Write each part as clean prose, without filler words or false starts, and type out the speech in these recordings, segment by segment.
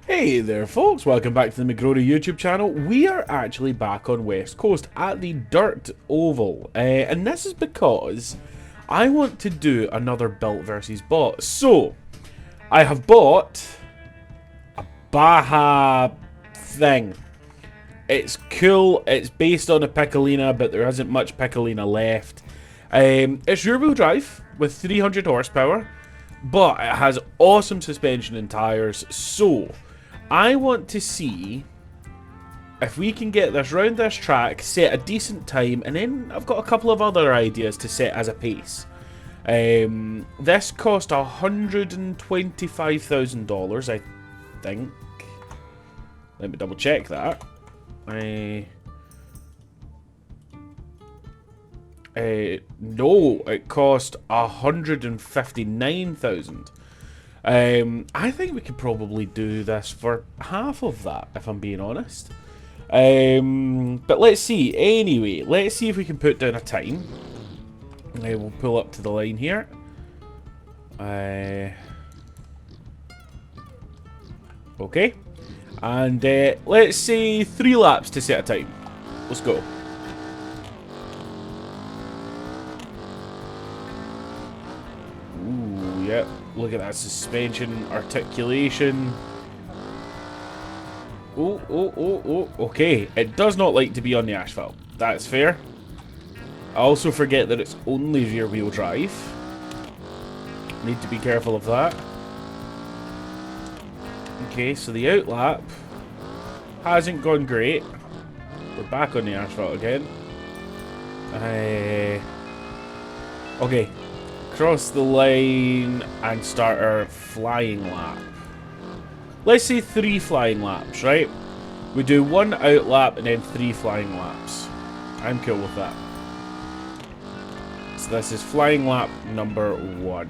Hey there folks, welcome back to the McGrory YouTube channel. We are actually back on West Coast at the Dirt Oval, and this is because I want to do another built versus bot. So, I have bought a Baja thing. It's cool, it's based on a Piccolina, but there isn't much Piccolina left. It's rear-wheel drive with 300 horsepower, but it has awesome suspension and tires, so I want to see if we can get this round this track, set a decent time, and then I've got a couple of other ideas to set as a pace. This cost $125,000, I think. Let me double check that. No, it cost $159,000. I think we could probably do this for half of that, if I'm being honest. But let's see. Anyway, let's see if we can put down a time. We'll pull up to the line here. Okay. And let's say 3 laps to set a time. Let's go. Ooh, yep. Look at that suspension, articulation. Oh. Okay, it does not like to be on the asphalt. That's fair. I also forget that it's only rear-wheel drive. Need to be careful of that. Okay, so the outlap hasn't gone great. We're back on the asphalt again. Okay. Cross the line and start our flying lap. Let's say 3 flying laps, right? We do 1 out lap and then 3 flying laps. I'm cool with that. So this is flying lap number 1.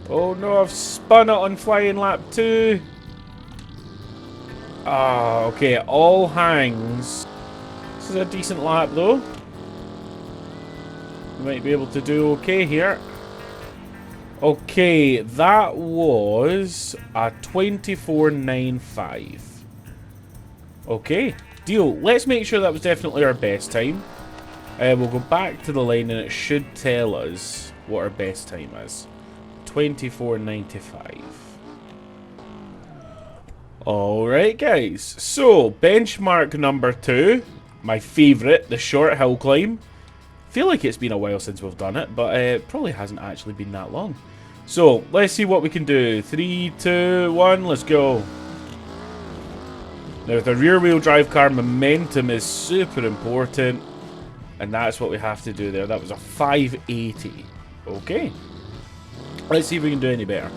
Oh no, I've spun it on flying lap 2. Ah, okay, it all hangs. This is a decent lap though. Might be able to do okay here. Okay, that was a 24.95. Okay, deal. Let's make sure that was definitely our best time. We'll go back to the line and it should tell us what our best time is. 24.95. Alright guys, so benchmark number 2, my favourite, the short hill climb. Feel like it's been a while since we've done it, but it probably hasn't actually been that long. So, let's see what we can do. 3, 2, 1, let's go. Now with a rear wheel drive car, momentum is super important, and that's what we have to do there. That was a 580. Okay. Let's see if we can do any better.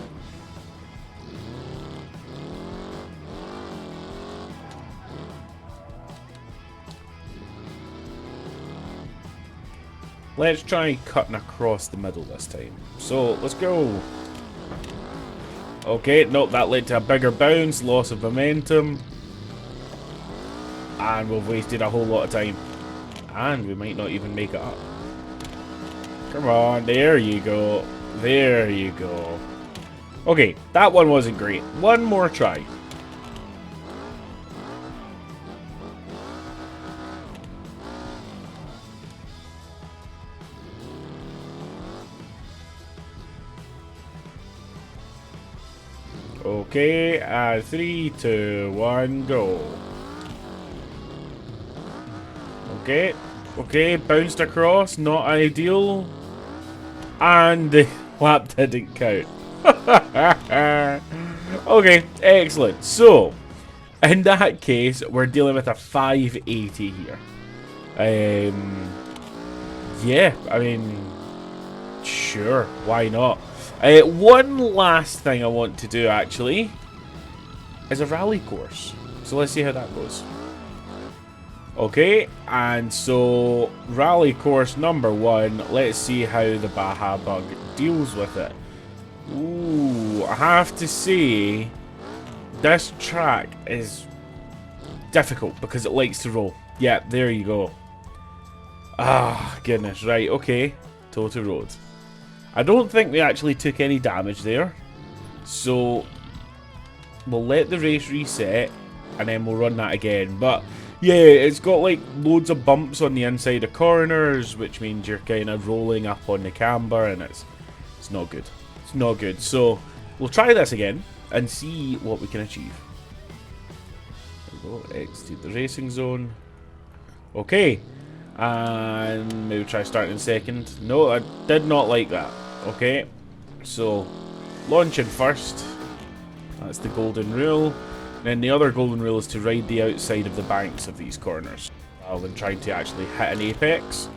Let's try cutting across the middle this time. So, let's go. Okay, nope, that led to a bigger bounce, loss of momentum. And we've wasted a whole lot of time. And we might not even make it up. Come on, there you go. There you go. Okay, that one wasn't great. One more try. Okay, 3, 2, 1, go. Okay, bounced across, not ideal. And the lap didn't count. Okay, excellent. So, in that case, we're dealing with a 580 here. Yeah, I mean, sure, why not? One last thing I want to do, actually, is a rally course. So let's see how that goes. Okay, and so rally course number 1. Let's see how the Baja bug deals with it. Ooh, I have to say, this track is difficult because it likes to roll. Yeah, there you go. Ah, goodness. Right, okay. Total Road. I don't think we actually took any damage there. So, we'll let the race reset, and then we'll run that again. But, yeah, it's got, like, loads of bumps on the inside of corners, which means you're kind of rolling up on the camber, and it's not good. It's not good. So, we'll try this again, and see what we can achieve. There we go. Exit the racing zone. Okay. And maybe try starting in second. No, I did not like that. Okay, so launching first. That's the golden rule. And then the other golden rule is to ride the outside of the banks of these corners, rather than trying to actually hit an apex.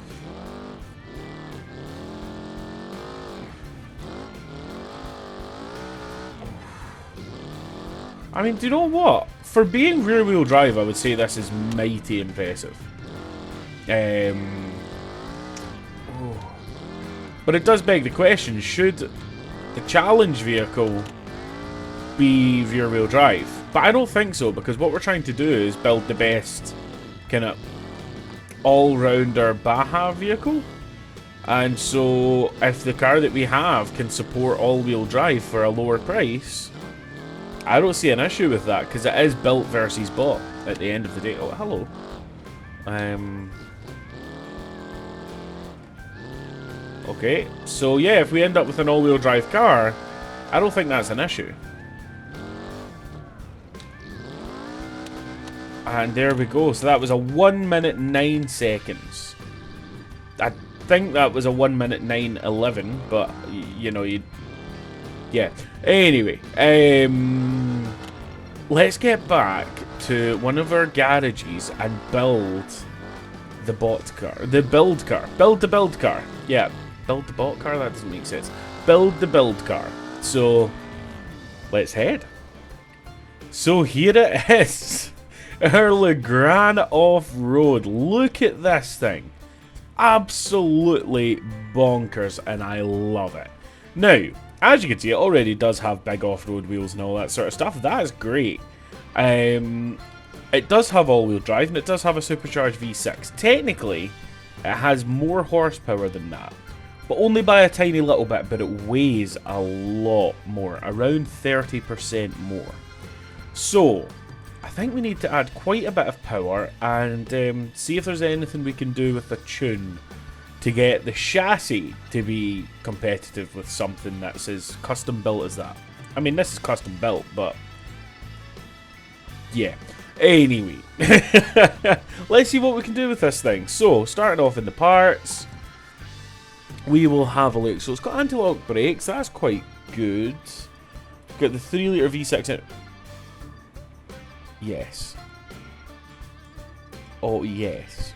I mean, do you know what? For being rear wheel drive, I would say this is mighty impressive. But it does beg the question, should the challenge vehicle be rear wheel drive? But I don't think so, because what we're trying to do is build the best kind of all-rounder Baja vehicle. And so if the car that we have can support all-wheel drive for a lower price, I don't see an issue with that, because it is built versus bought at the end of the day. Oh, hello. Okay, so yeah, if we end up with an all-wheel drive car, I don't think that's an issue. And there we go. So that was a 1 minute 9 seconds. I think that was a 1 minute 9:11, but you know, yeah. Anyway, let's get back to one of our garages and build the bot car. The build car. Build the build car. Yeah. Build the bot car? That doesn't make sense. Build the build car. So, let's head. So here it is. Our Legrand off-road. Look at this thing. Absolutely bonkers, and I love it. Now, as you can see, it already does have big off-road wheels and all that sort of stuff. That is great. It does have all-wheel drive, and it does have a supercharged V6. Technically, it has more horsepower than that, but only by a tiny little bit, but it weighs a lot more, around 30% more. So, I think we need to add quite a bit of power and see if there's anything we can do with the tune to get the chassis to be competitive with something that's as custom built as that. I mean, this is custom built, but yeah. Anyway, let's see what we can do with this thing. So, starting off in the parts, we will have a look. So it's got anti-lock brakes, that's quite good. Got the 3-litre V6 in it. Yes. Oh, yes.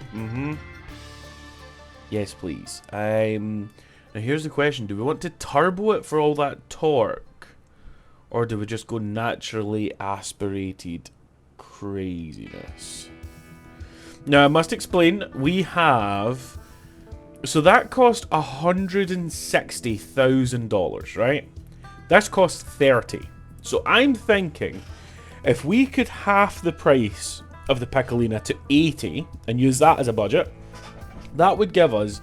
Yes, please. Now here's the question. Do we want to turbo it for all that torque? Or do we just go naturally aspirated craziness? Now, I must explain, we have... So that cost $160,000, right? This cost 30. So I'm thinking, if we could half the price of the Piccolina to 80 and use that as a budget, that would give us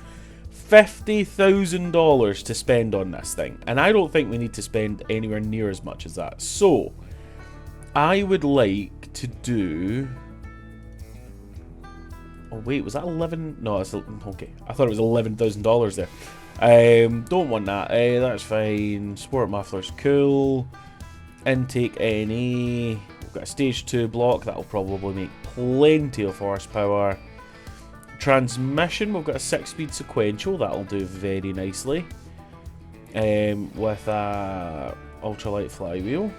$50,000 to spend on this thing. And I don't think we need to spend anywhere near as much as that. So, I would like to do... Oh wait, was that 11? No, that's okay. I thought it was $11,000 there. Don't want that. That's fine. Sport muffler's cool. Intake NA. We've got a stage 2 block. That'll probably make plenty of horsepower. Transmission. We've got a 6-speed sequential. That'll do very nicely. With a ultralight flywheel.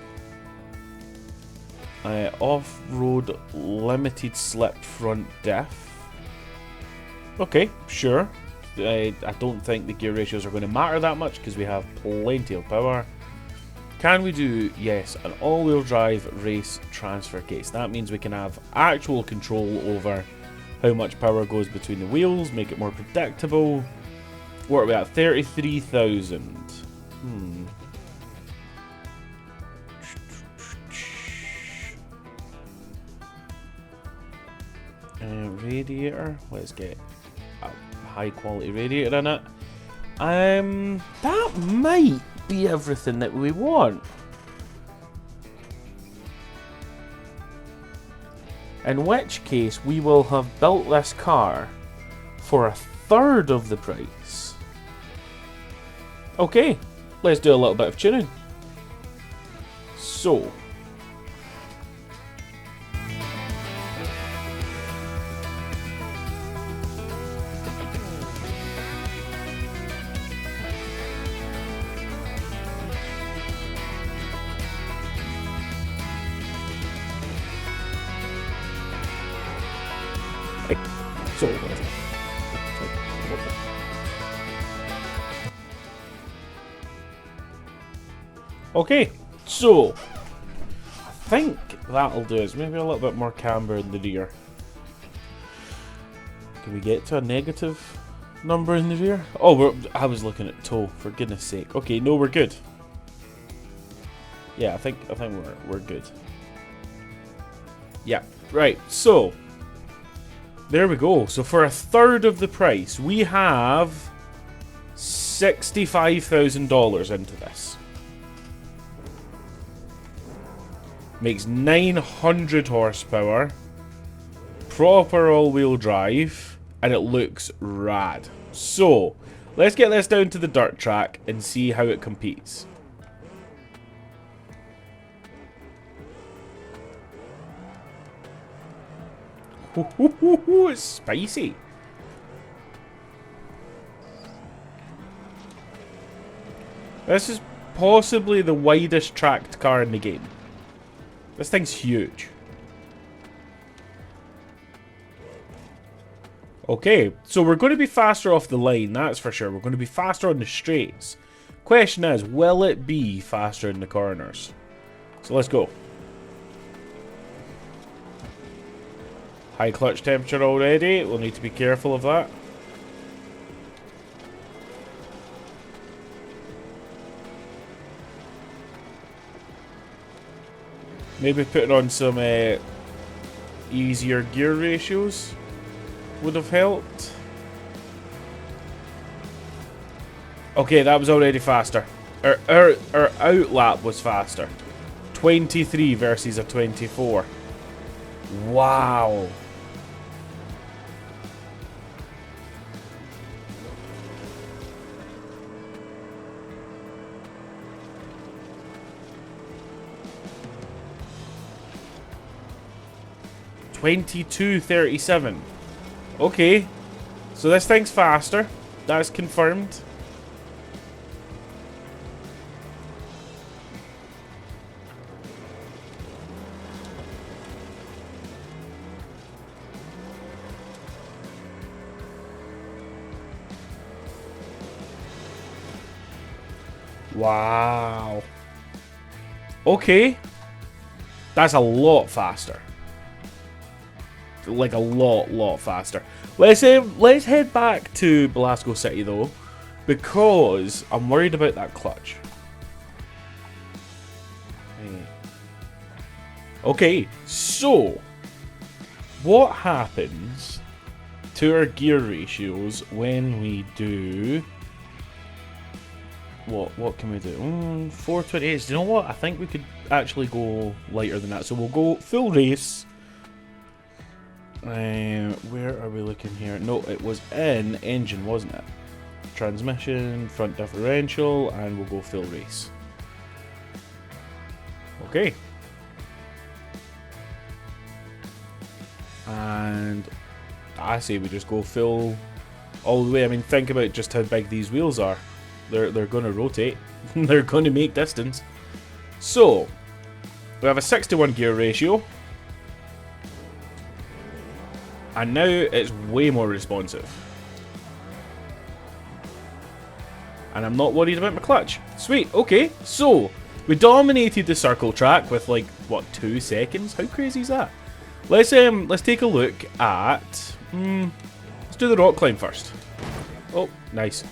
Off-road limited slip front diff. Okay, sure. I don't think the gear ratios are going to matter that much because we have plenty of power. Can we do, yes, an all-wheel drive race transfer case? That means we can have actual control over how much power goes between the wheels, make it more predictable. What are we at? 33,000. Radiator. Let's get a high quality radiator in it. That might be everything that we want. In which case, we will have built this car for 1/3 of the price. Okay, let's do a little bit of tuning. So, okay, so I think that'll do us. Maybe a little bit more camber in the rear. Can we get to a negative number in the rear? Oh, I was looking at toe, for goodness sake. Okay, no, we're good. Yeah, I think we're good. Yeah, right. So there we go. So for 1/3 of the price, we have $65,000 into this. Makes 900 horsepower, proper all-wheel drive, and it looks rad. So let's get this down to the dirt track and see how it competes. It's spicy. This is possibly the widest tracked car in the game. This thing's huge. Okay, so we're going to be faster off the line, that's for sure. We're going to be faster on the straights. Question is, will it be faster in the corners? So let's go. High clutch temperature already. We'll need to be careful of that. Maybe putting on some easier gear ratios would have helped. Okay, that was already faster. Our out lap was faster. 23 versus a 24. Wow. $22.37. Okay, so this thing's faster. That's confirmed. Wow. Okay, that's a lot faster. Like a lot faster. Let's head back to Belasco City though, because I'm worried about that clutch. Okay, so what happens to our gear ratios when we do what can we do? 428. Do you know what? I think we could actually go lighter than that. So we'll go full race. Where are we looking here? No, it was in engine, wasn't it? Transmission, front differential, and we'll go full race. Okay. And I say we just go full all the way. I mean, think about just how big these wheels are. They're going to rotate. They're going to make distance. So we have a 61 gear ratio. And now it's way more responsive. And I'm not worried about my clutch. Sweet, okay. So, we dominated the circle track with like, what, 2 seconds? How crazy is that? Let's take a look at... let's do the rock climb first. Oh, nice.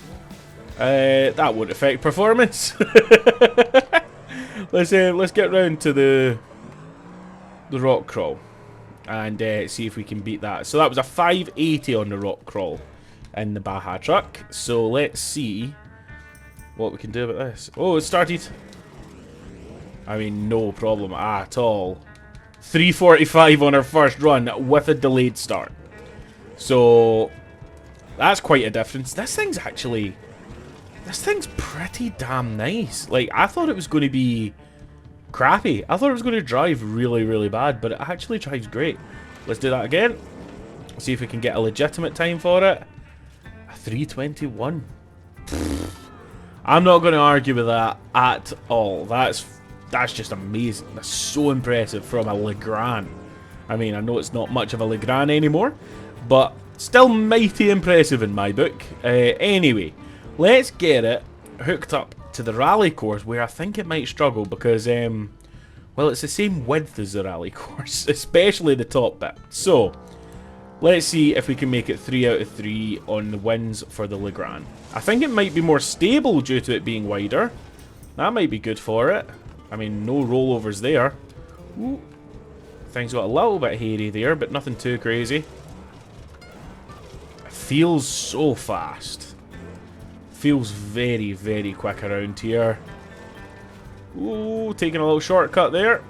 That won't affect performance. Let's get round to the rock crawl. And see if we can beat that. So that was a 580 on the rock crawl. in the Baja truck. So let's see what we can do about this. Oh, it started. I mean, no problem at all. 3:45 on our first run with a delayed start. So that's quite a difference. This thing's pretty damn nice. Like, I thought it was going to be crappy. I thought it was going to drive really, really bad, but it actually drives great. Let's do that again. See if we can get a legitimate time for it. A 3:21. I'm not going to argue with that at all. That's just amazing. That's so impressive from a Legrand. I mean, I know it's not much of a Legrand anymore, but still mighty impressive in my book. Anyway, let's get it hooked up to the rally course, where I think it might struggle because, well, it's the same width as the rally course, especially the top bit. So, let's see if we can make it 3 out of 3 on the wins for the Legrand. I think it might be more stable due to it being wider. That might be good for it. I mean, no rollovers there. Ooh. Things got a little bit hairy there, but nothing too crazy. It feels so fast. Feels very, very quick around here. Ooh, taking a little shortcut there.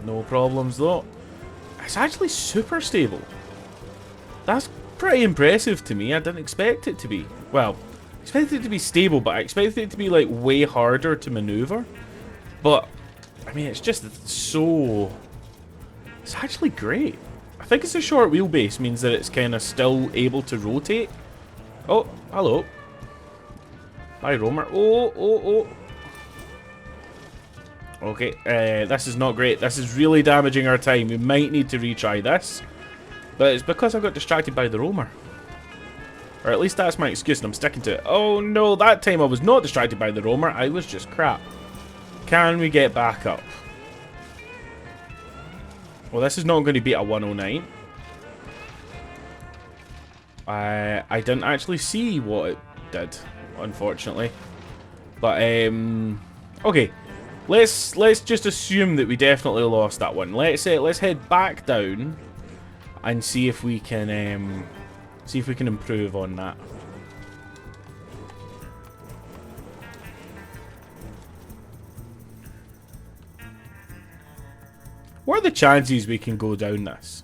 No problems though. It's actually super stable. That's pretty impressive to me. I didn't expect it to be. Well, I expected it to be stable, but I expected it to be like way harder to maneuver. But, I mean, it's just so... It's actually great. I think it's a short wheelbase means that it's kind of still able to rotate. Oh, hello. Hi, Romer. Oh. Okay, this is not great. This is really damaging our time. We might need to retry this. But it's because I got distracted by the Romer. Or at least that's my excuse and I'm sticking to it. Oh no, that time I was not distracted by the Romer. I was just crap. Can we get back up? Well, this is not going to beat a 109. I didn't actually see what it did, unfortunately. But, okay. Let's just assume that we definitely lost that one. Let's head back down and see if we can improve on that. What are the chances we can go down this?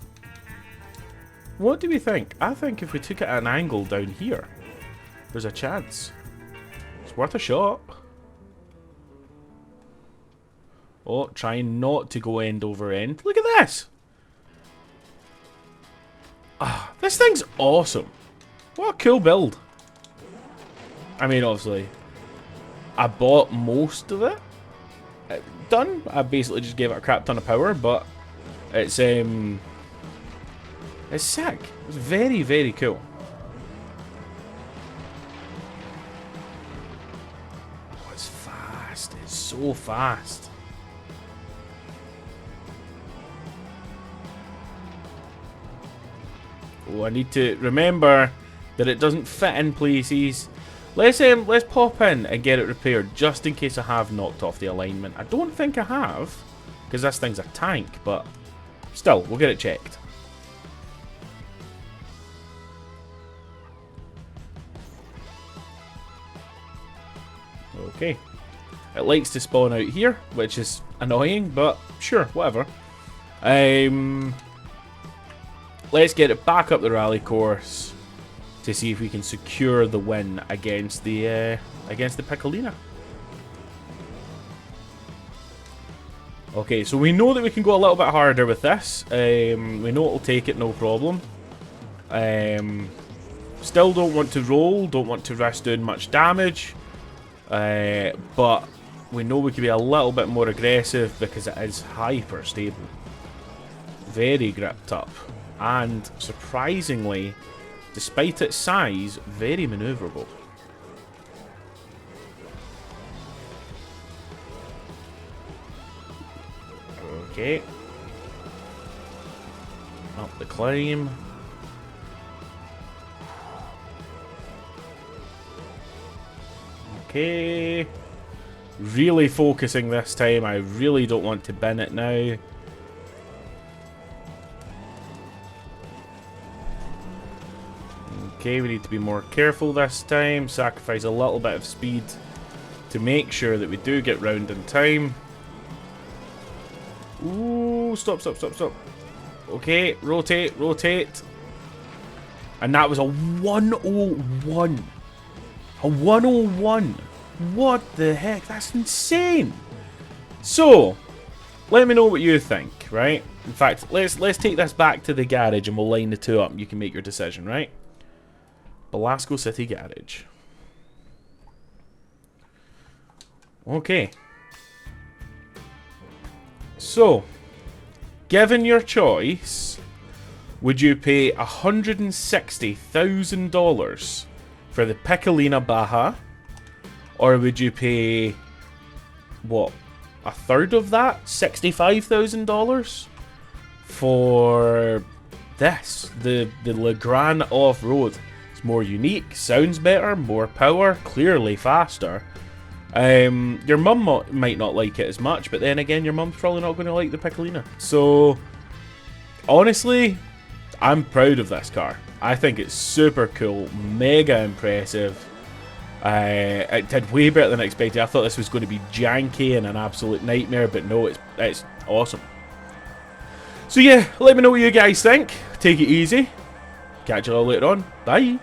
What do we think? I think if we took it at an angle down here, there's a chance. It's worth a shot. Oh, trying not to go end over end. Look at this! Ah, this thing's awesome. What a cool build. I mean, obviously, I bought most of it. Done. I basically just gave it a crap ton of power, but it's sick. It's very, very cool. Oh, it's fast. It's so fast. Oh, I need to remember that it doesn't fit in places. Let's pop in and get it repaired, just in case I have knocked off the alignment. I don't think I have, because this thing's a tank, but still, we'll get it checked. Okay. It likes to spawn out here, which is annoying, but sure, whatever. Let's get it back up the rally course to see if we can secure the win against the Piccolina. Okay, so we know that we can go a little bit harder with this. We know it'll take it, no problem. Still don't want to roll, don't want to risk doing much damage. But we know we can be a little bit more aggressive because it is hyper stable. Very gripped up. And surprisingly, despite its size, very maneuverable. Okay. Up the climb. Okay. Really focusing this time. I really don't want to bin it now. Okay, we need to be more careful this time. Sacrifice a little bit of speed to make sure that we do get round in time. Ooh, stop, stop, stop, stop. Okay, rotate, rotate. And that was a 101. A 101. What the heck? That's insane. So, let me know what you think, right? In fact, let's take this back to the garage and we'll line the two up and you can make your decision, right? Belasco City Garage. Okay. So, given your choice, would you pay $160,000 for the Piccolina Baja? Or would you pay, what, a third of that? $65,000? For this, the Legrand Off-Road. It's more unique, sounds better, more power, clearly faster. Your mum might not like it as much, but then again, your mum's probably not going to like the Piccolina. So, honestly, I'm proud of this car. I think it's super cool, mega impressive. It did way better than I expected. I thought this was going to be janky and an absolute nightmare, but no, it's awesome. So yeah, let me know what you guys think. Take it easy. Catch you all later on. Bye.